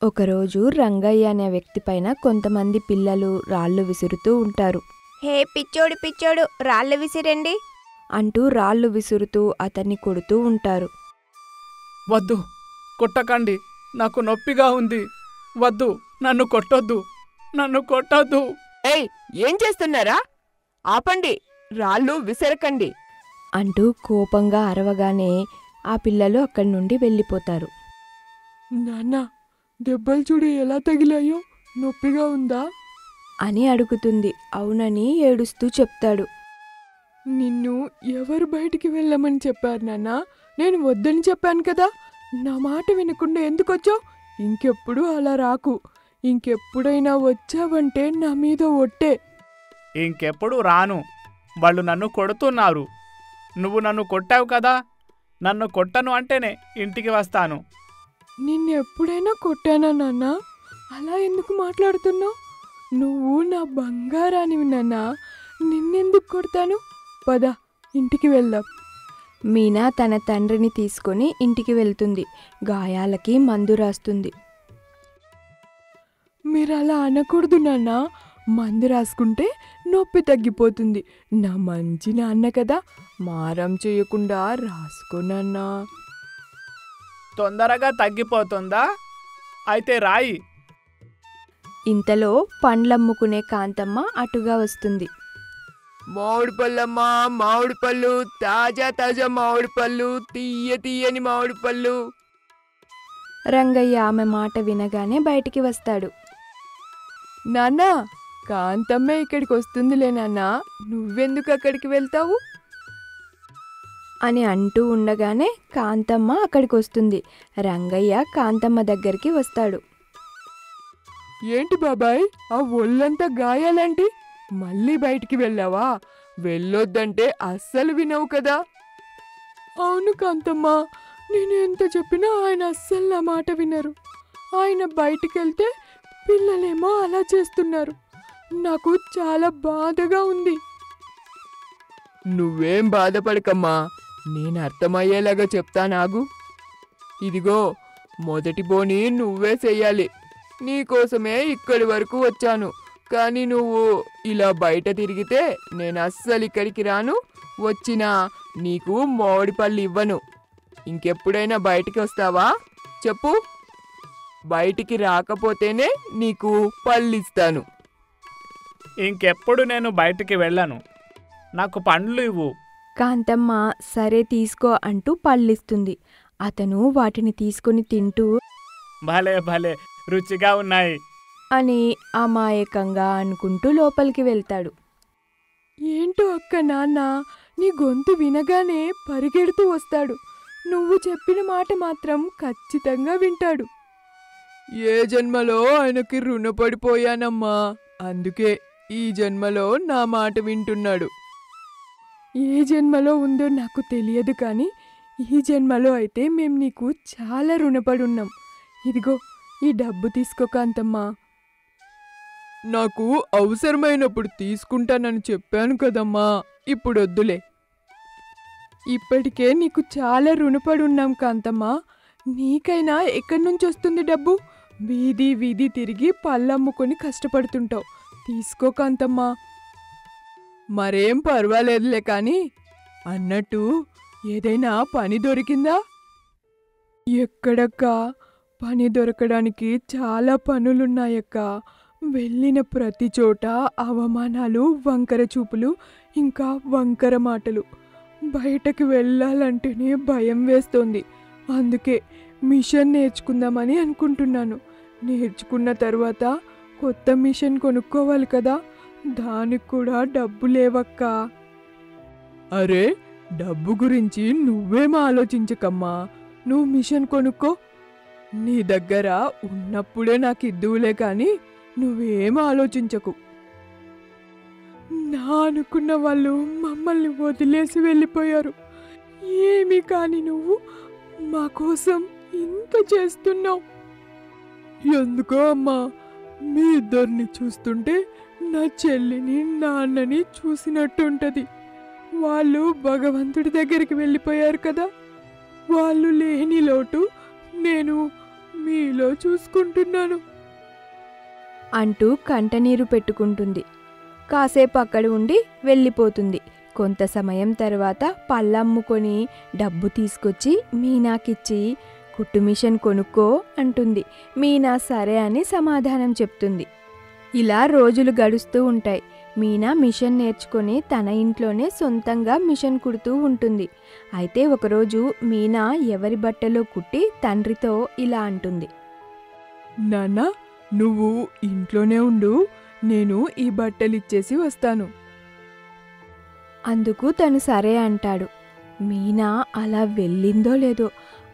ఒకరోజు రంగయ్య అనే వ్యక్తి పైన కొంతమంది పిల్లలు రాళ్ళు విసురుతూ ఉంటారు. హే పిచ్చోడు పిచ్చోడు రాళ్ళు విసిరండి అంటూ రాళ్ళు విసురుతూ అతన్ని కొడుతూ ఉంటారు. వద్దు, కొట్టకండి, నాకు నొప్పిగా ఉంది. వద్దు, నన్ను కొట్టొద్దు, నన్ను కొట్టొద్దు. ఏయ్, ఏం చేస్తున్నారా? ఆపండి, రాళ్ళు విసరకండి అంటూ కోపంగా అరవగానే ఆ పిల్లలు అక్కడి నుండి వెళ్ళిపోతారు. నాన్న, దెబ్బలు చూడు ఎలా తగిలాయో, నొప్పిగా ఉందా అని అడుగుతుంది. అవునని ఏడుస్తూ చెప్తాడు. నిన్ను ఎవరు బయటికి వెళ్ళమని చెప్పారు నాన్న? నేను వద్దని చెప్పాను కదా. నా మాట వినకుండా ఎందుకొచ్చావు? ఇంకెప్పుడు అలా రాకు. ఇంకెప్పుడైనా వచ్చావంటే నా మీద ఒట్టే. ఇంకెప్పుడు రాను. వాళ్ళు నన్ను కొడుతున్నారు. నువ్వు నన్ను కొట్టావు కదా, నన్ను కొట్టను అంటేనే ఇంటికి వస్తాను. నిన్నెప్పుడైనా కొట్టానా నాన్న? అలా ఎందుకు మాట్లాడుతున్నావు? నువ్వు నా బంగారానివి నాన్న. నిన్నెందుకు కొడతాను? పద, ఇంటికి వెళ్దాం. మీనా తన తండ్రిని తీసుకొని ఇంటికి వెళ్తుంది. గాయాలకి మందు రాస్తుంది. మీరు అలా అనకూడదు నాన్న. మందు రాసుకుంటే నొప్పి తగ్గిపోతుంది. నా మంచి నాన్న కదా, మారం చేయకుండా రాసుకోనన్నా. తొందరగా తగ్గిపోతుందా? అయితే రాయి. ఇంతలో పండ్లమ్ముకునే కాంతమ్మ అటుగా వస్తుంది. మామిడి పళ్ళమ్మా, మామిడి పళ్ళు, తాజా తాజా మామిడి పళ్ళు, తీయని మామిడి పళ్ళు. రంగయ్య ఆమె మాట వినగానే బయటికి వస్తాడు. నాన్న, కాంతమ్మ ఇక్కడికి వస్తుందిలే నాన్న, నువ్వెందుకు అక్కడికి వెళ్తావు అని అంటూ ఉండగానే కాంతమ్మ అక్కడికి వస్తుంది. రంగయ్య కాంతమ్మ దగ్గరికి వస్తాడు. ఏంటి బాబాయ్, ఆ ఒళ్ళంతా గాయాలంటి? మళ్ళీ బయటికి వెళ్ళావా? వెళ్ళొద్దంటే అస్సలు వినవు కదా. అవును కాంతమ్మ, నేను ఎంత చెప్పినా ఆయన అస్సలు నా మాట వినరు. ఆయన బయటికి వెళ్తే పిల్లలేమో అలా చేస్తున్నారు. నాకు చాలా బాధగా ఉంది. నువ్వేం బాధపడకమ్మా, నేను అర్థమయ్యేలాగా చెప్తానాగు. ఇదిగో, మొదటి బోని నువ్వే చెయ్యాలి. నీకోసమే ఇక్కడి వరకు వచ్చాను. కానీ నువ్వు ఇలా బయట తిరిగితే నేను అస్సలు ఇక్కడికి రాను. వచ్చినా నీకు మామిడి పళ్ళు ఇవ్వను. ఇంకెప్పుడైనా బయటికి వస్తావా చెప్పు. బయటికి రాకపోతేనే నీకు పళ్ళు ఇస్తాను. ఇంకెప్పుడు నేను బయటికి వెళ్ళను. నాకు పండ్లు ఇవ్వు. కాంతమ్మ సరే తీసుకో అంటూ పళ్ళిస్తుంది. అతను వాటిని తీసుకుని తింటూ భలే భలే రుచిగా ఉన్నాయి అని అమాయకంగా అనుకుంటూ లోపలికి వెళ్తాడు. ఏంటో అక్క, నాన్న నీ గొంతు వినగానే పరిగెడుతూ వస్తాడు. నువ్వు చెప్పిన మాట మాత్రం ఖచ్చితంగా వింటాడు. ఏ జన్మలో ఆయనకి రుణపడిపోయానమ్మా, అందుకే ఈ జన్మలో నా మాట వింటున్నాడు. ఏ జన్మలో ఉందో నాకు తెలియదు, కానీ ఈ జన్మలో అయితే మేం నీకు చాలా రుణపడున్నాం. ఇదిగో ఈ డబ్బు తీసుకో కాంతమ్మా. నాకు అవసరమైనప్పుడు తీసుకుంటానని చెప్పాను కదమ్మా, ఇప్పుడు వద్దులే. ఇప్పటికే నీకు చాలా రుణపడున్నాం కాంతమ్మా. నీకైనా ఎక్కడి నుంచి వస్తుంది డబ్బు? వీధి వీధి తిరిగి పళ్ళమ్ముకొని కష్టపడుతుంటావు. తీసుకో కాంతమ్మా. మరేం పర్వాలేదులే, కానీ అన్నట్టు ఏదైనా పని దొరికిందా? ఎక్కడక్కా, పని దొరకడానికి చాలా పనులున్నాయక్క. వెళ్ళిన ప్రతి చోట అవమానాలు, వంకర చూపులు, ఇంకా వంకర మాటలు. బయటకు వెళ్ళాలంటేనే భయం వేస్తోంది. అందుకే మిషన్ నేర్చుకుందామని అనుకుంటున్నాను. నేర్చుకున్న తర్వాత కొత్త మిషన్ కొనుక్కోవాలి కదా, దానికి కూడా డబ్బు లేవక్కా. అరే, డబ్బు గురించి నువ్వేం ఆలోచించకమ్మా. నువ్వు మిషన్ కొనుక్కో. నీ దగ్గర ఉన్నప్పుడే నాకు ఇద్దువులే, కానీ నువ్వేం ఆలోచించకు. నా అనుకున్న వాళ్ళు మమ్మల్ని వదిలేసి వెళ్ళిపోయారు. ఏమీ కాని నువ్వు మా కోసం ఇంత చేస్తున్నావు. ఎందుకో అమ్మా, మీ ఇద్దరిని చూస్తుంటే నా చెల్లిని, నాన్నని చూసినట్టుంటది. వాళ్ళు భగవంతుడి దగ్గరికి వెళ్ళిపోయారు కదా. వాళ్ళు లేని లోటు నేను మీలో చూసుకుంటున్నాను అంటూ కంటనీరు పెట్టుకుంటుంది. కాసేపు అక్కడ ఉండి వెళ్ళిపోతుంది. కొంత సమయం తర్వాత పళ్ళమ్ముకొని డబ్బు తీసుకొచ్చి మీనాకిచ్చి కుట్టు మిషన్ కొనుక్కో అంటుంది. మీనా సరే అని సమాధానం చెప్తుంది. ఇలా రోజులు గడుస్తూ ఉంటాయి. మీనా మిషన్ నేర్చుకొని తన ఇంట్లోనే సొంతంగా మిషన్ కుడుతూ ఉంటుంది. అయితే ఒకరోజు మీనా ఎవరి బట్టలో కుట్టి తండ్రితో ఇలా అంటుంది. నాన్న, నువ్వు ఇంట్లోనే ఉండు, నేను ఈ బట్టలిచ్చేసి వస్తాను. అందుకు తను సరే అంటాడు. మీనా అలా వెళ్ళిందో లేదో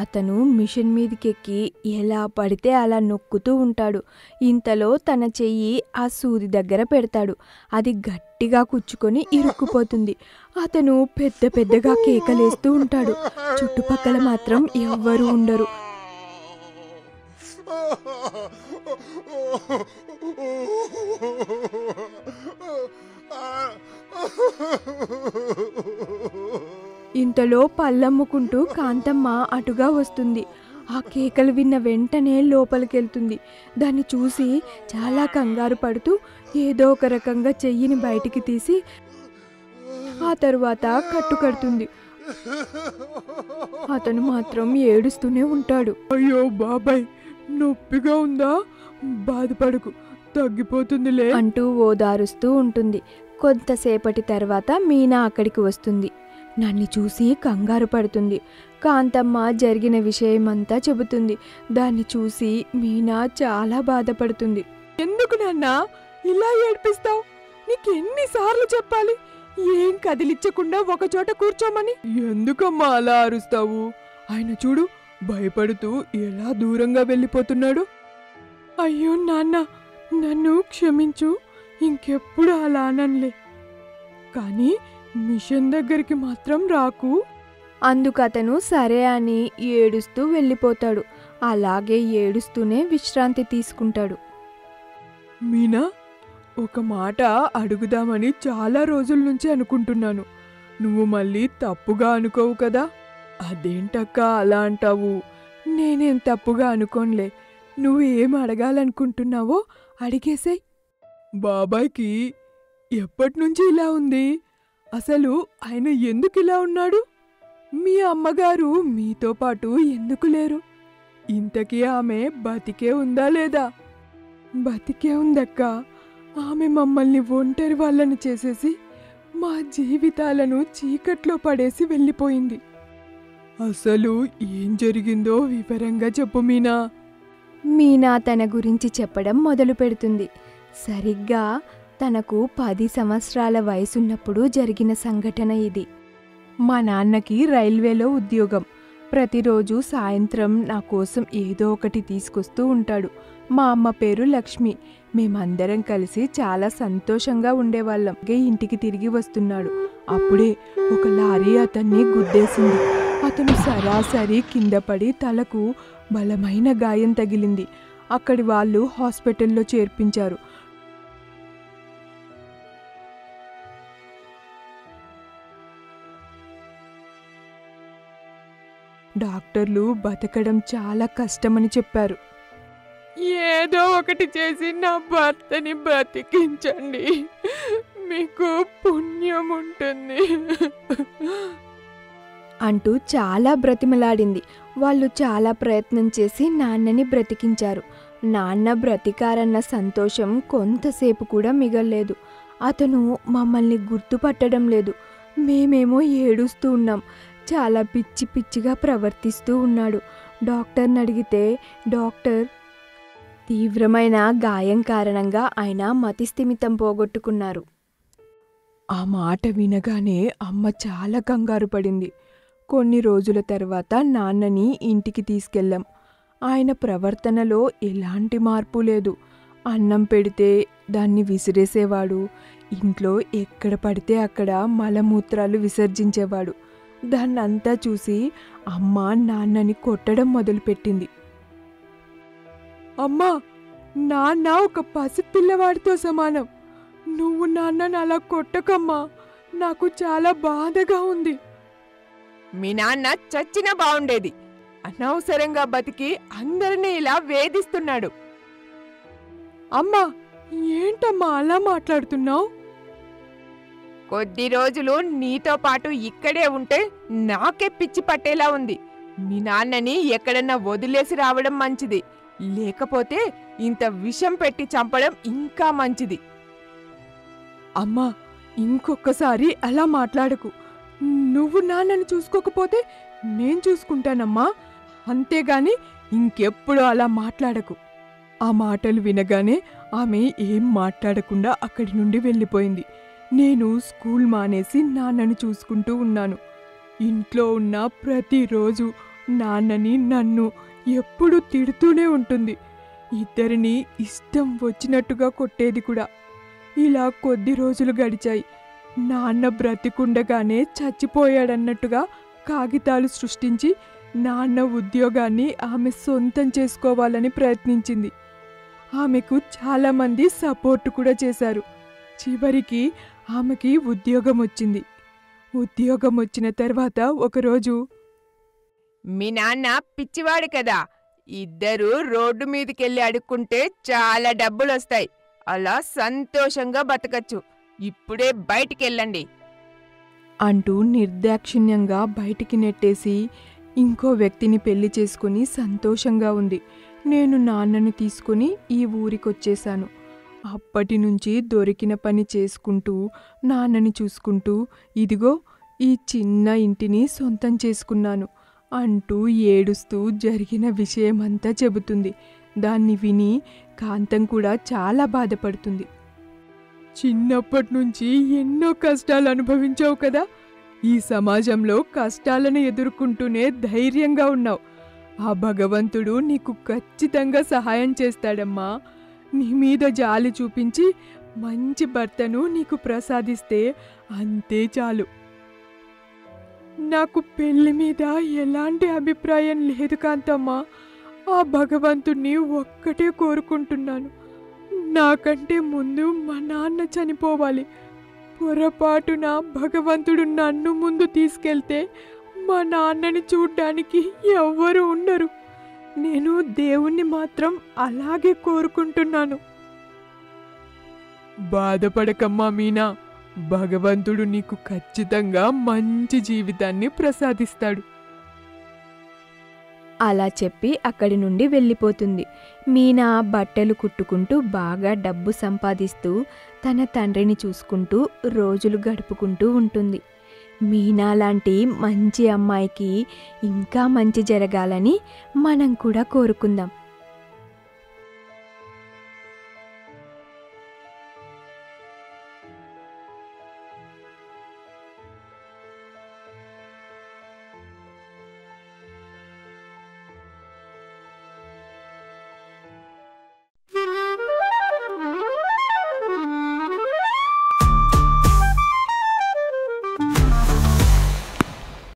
అతను మిషన్ మీదకెక్కి ఎలా పడితే అలా నొక్కుతూ ఉంటాడు. ఇంతలో తన చెయ్యి ఆ సూది దగ్గర పెడతాడు. అది గట్టిగా కుచ్చుకొని ఇరుక్కుపోతుంది. అతను పెద్ద పెద్దగా కేకలేస్తూ ఉంటాడు. చుట్టుపక్కల మాత్రం ఎవ్వరూ ఉండరు. ఇంతలో పళ్ళమ్ముకుంటూ కాంతమ్మ అటుగా వస్తుంది. ఆ కేకలు విన్న వెంటనే లోపలికెళ్తుంది. దాన్ని చూసి చాలా కంగారు పడుతూ ఏదో ఒక రకంగా చెయ్యిని బయటికి తీసి ఆ తరువాత కట్టుకడుతుంది. అతను మాత్రం ఏడుస్తూనే ఉంటాడు. అయ్యో బాబాయ్, నొప్పిగా ఉందా? బాధపడకు, తగ్గిపోతుందిలే అంటూ ఓదారుస్తూ ఉంటుంది. కొంతసేపటి తర్వాత మీనా అక్కడికి వస్తుంది. నన్ను చూసి కంగారు పడుతుంది. కాంతమ్మ జరిగిన విషయమంతా చెబుతుంది. దాన్ని చూసి మీనా చాలా బాధపడుతుంది. ఎందుకు నాన్నా ఇలా ఏడ్పిస్తావు? నీకెన్నిసార్లు చెప్పాలి ఏం కదిలించకుండా ఒకచోట కూర్చోమని? ఎందుకమ్మా అలా అరుస్తావు? ఆయన చూడు, భయపడుతూ ఎలా దూరంగా వెళ్ళిపోతున్నాడు. అయ్యో నాన్న, నన్ను క్షమించు, ఇంకెప్పుడు అలా అనలే. కానీ మిషన్ దగ్గరికి మాత్రం రాకు. అందుకతను సరే అని ఏడుస్తూ వెళ్ళిపోతాడు. అలాగే ఏడుస్తూనే విశ్రాంతి తీసుకుంటాడు. మీనా, ఒక మాట అడుగుదామని చాలా రోజుల నుంచి అనుకుంటున్నాను. నువ్వు మళ్ళీ తప్పుగా అనుకోవు కదా? అదేంటక్క అలా అంటావు? నేనేం తప్పుగా అనుకోనులే. నువ్వు ఏం అడగాలనుకుంటున్నావో అడిగేసేయ్. బాబాయ్కి ఎప్పటినుంచి ఇలా ఉంది? అసలు ఆయన ఎందుకు ఇలా ఉన్నాడు? మీ అమ్మగారు మీతో పాటు ఎందుకు లేరు? ఇంతకీ ఆమె బతికే ఉందా లేదా? బతికే ఉందక్క. ఆమె మమ్మల్ని ఒంటరి వాళ్ళని చేసేసి మా జీవితాలను చీకట్లో పడేసి వెళ్ళిపోయింది. అసలు ఏం జరిగిందో వివరంగా చెప్పు మీనా. మీనా తన గురించి చెప్పడం మొదలు పెడుతుంది. సరిగ్గా తనకు 10 సంవత్సరాల వయసున్నప్పుడు జరిగిన సంఘటన ఇది. మా నాన్నకి రైల్వేలో ఉద్యోగం. ప్రతిరోజు సాయంత్రం నా కోసం ఏదో ఒకటి తీసుకొస్తూ ఉంటాడు. మా అమ్మ పేరు లక్ష్మి. మేమందరం కలిసి చాలా సంతోషంగా ఉండేవాళ్ళం. ఇంటికి తిరిగి వస్తున్నాడు. అప్పుడే ఒక లారీ అతన్ని గుద్దేసింది. అతను సరాసరి కింద పడి తలకు బలమైన గాయం తగిలింది. అక్కడి వాళ్ళు హాస్పిటల్లో చేర్పించారు. డాక్టర్లు బతకడం చాలా కష్టమని చెప్పారు. ఏదో ఒకటి చేసి నా భర్తని బ్రతికించండి, మీకు పుణ్యం ఉంటుంది అంటూ చాలా బ్రతిమలాడింది. వాళ్ళు చాలా ప్రయత్నం చేసి నాన్నని బ్రతికించారు. నాన్న బ్రతికారన్న సంతోషం కొంతసేపు కూడా మిగల్లేదు. అతను మమ్మల్ని గుర్తుపట్టడం లేదు. మేమేమో ఏడుస్తూ ఉన్నాం. చాలా పిచ్చి పిచ్చిగా ప్రవర్తిస్తూ ఉన్నాడు. డాక్టర్ని అడిగితే డాక్టర్ తీవ్రమైన గాయం కారణంగా ఆయన మతిస్థిమితం పోగొట్టుకున్నారు. ఆ మాట వినగానే అమ్మ చాలా కంగారు పడింది. కొన్ని రోజుల తర్వాత నాన్నని ఇంటికి తీసుకెళ్ళాం. ఆయన ప్రవర్తనలో ఎలాంటి మార్పు లేదు. అన్నం పెడితే దాన్ని విసిరేసేవాడు. ఇంట్లో ఎక్కడ పడితే అక్కడ మలమూత్రాలు విసర్జించేవాడు. దాన్నంతా చూసి అమ్మ నాన్నని కొట్టడం మొదలుపెట్టింది. అమ్మా, నాన్న ఒక పసిపిల్లవాడితో సమానం. నువ్వు నాన్నని అలా కొట్టకమ్మా, నాకు చాలా బాధగా ఉంది. మీ నాన్న చచ్చినా బాగుండేది. అనవసరంగా బతికి అందరినీ ఇలా వేధిస్తున్నాడు. అమ్మా, ఏంటమ్మా అలా మాట్లాడుతున్నావు? కొద్ది రోజులు నీతో పాటు ఇక్కడే ఉంటే నాకే పిచ్చి పట్టేలా ఉంది. మీ నాన్నని ఎక్కడన్నా వదిలేసి రావడం మంచిది, లేకపోతే ఇంత విషం పెట్టి చంపడం ఇంకా మంచిది. అమ్మా, ఇంకొకసారి అలా మాట్లాడకు. నువ్వు నాన్నని చూసుకోకపోతే నేను చూసుకుంటానమ్మా, అంతేగాని ఇంకెప్పుడు అలా మాట్లాడకు. ఆ మాటలు వినగానే ఆమె ఏం మాట్లాడకుండా అక్కడి నుండి వెళ్ళిపోయింది. నేను స్కూల్ మానేసి నాన్నని చూసుకుంటూ ఉన్నాను. ఇంట్లో ఉన్న ప్రతిరోజు నాన్నని నన్ను ఎప్పుడూ తిడుతూనే ఉంటుంది. ఇద్దరిని ఇష్టం వచ్చినట్టుగా కొట్టేది కూడా. ఇలా కొద్ది రోజులు గడిచాయి. నాన్న బ్రతికుండగానే చచ్చిపోయాడన్నట్టుగా కాగితాలు సృష్టించి నాన్న ఉద్యోగాన్ని ఆమె సొంతం చేసుకోవాలని ప్రయత్నించింది. ఆమెకు చాలామంది సపోర్ట్ కూడా చేశారు. చివరికి ఆమెకి ఉద్యోగం వచ్చింది. ఉద్యోగం వచ్చిన తర్వాత ఒకరోజు, మీ నాన్న పిచ్చివాడు కదా, ఇద్దరు రోడ్డు మీదకెళ్ళి అడుక్కుంటే చాలా డబ్బులొస్తాయి, అలా సంతోషంగా బతకచ్చు, ఇప్పుడే బయటికెళ్ళండి అంటూ నిర్దాక్షిణ్యంగా బయటికి నెట్టేసి ఇంకో వ్యక్తిని పెళ్లి చేసుకుని సంతోషంగా ఉంది. నేను నాన్నను తీసుకుని ఈ ఊరికొచ్చేశాను. అప్పటి నుంచి దొరికిన పని చేసుకుంటూ నాన్నని చూసుకుంటూ ఇదిగో ఈ చిన్న ఇంటిని సొంతం చేసుకున్నాను అంటూ ఏడుస్తూ జరిగిన విషయమంతా చెబుతుంది. దాన్ని విని కాంతం కూడా చాలా బాధపడుతుంది. చిన్నప్పటి నుంచి ఎన్నో కష్టాలు అనుభవించావు కదా, ఈ సమాజంలో కష్టాలను ఎదుర్కొంటూనే ధైర్యంగా ఉన్నావు. ఆ భగవంతుడు నీకు ఖచ్చితంగా సహాయం చేస్తాడమ్మా. నీ మీద జాలి చూపించి మంచి భర్తను నీకు ప్రసాదిస్తే అంతే చాలు. నాకు పెళ్లి మీద ఎలాంటి అభిప్రాయం లేదు కాంతమ్మా. ఆ భగవంతుణ్ణి ఒక్కటే కోరుకుంటున్నాను. నాకంటే ముందు మా నాన్న చనిపోవాలి. పొరపాటున భగవంతుడు నన్ను ముందు తీసుకెళ్తే మా నాన్నని చూడ్డానికి ఎవ్వరూ ఉండరు. నేను దేవుణ్ణి మాత్రం అలాగే కోరుకుంటున్నాను. బాధపడకమ్మా మీనా, భగవంతుడు నీకు ఖచ్చితంగా మంచి జీవితాన్ని ప్రసాదిస్తాడు. అలా చెప్పి అక్కడి నుండి వెళ్ళిపోతుంది. మీనా బట్టలు కుట్టుకుంటూ బాగా డబ్బు సంపాదిస్తూ తన తండ్రిని చూసుకుంటూ రోజులు గడుపుకుంటూ ఉంటుంది. మీనా లాంటి మంచి అమ్మాయికి ఇంకా మంచి జరగాలని మనం కూడా కోరుకుందాం.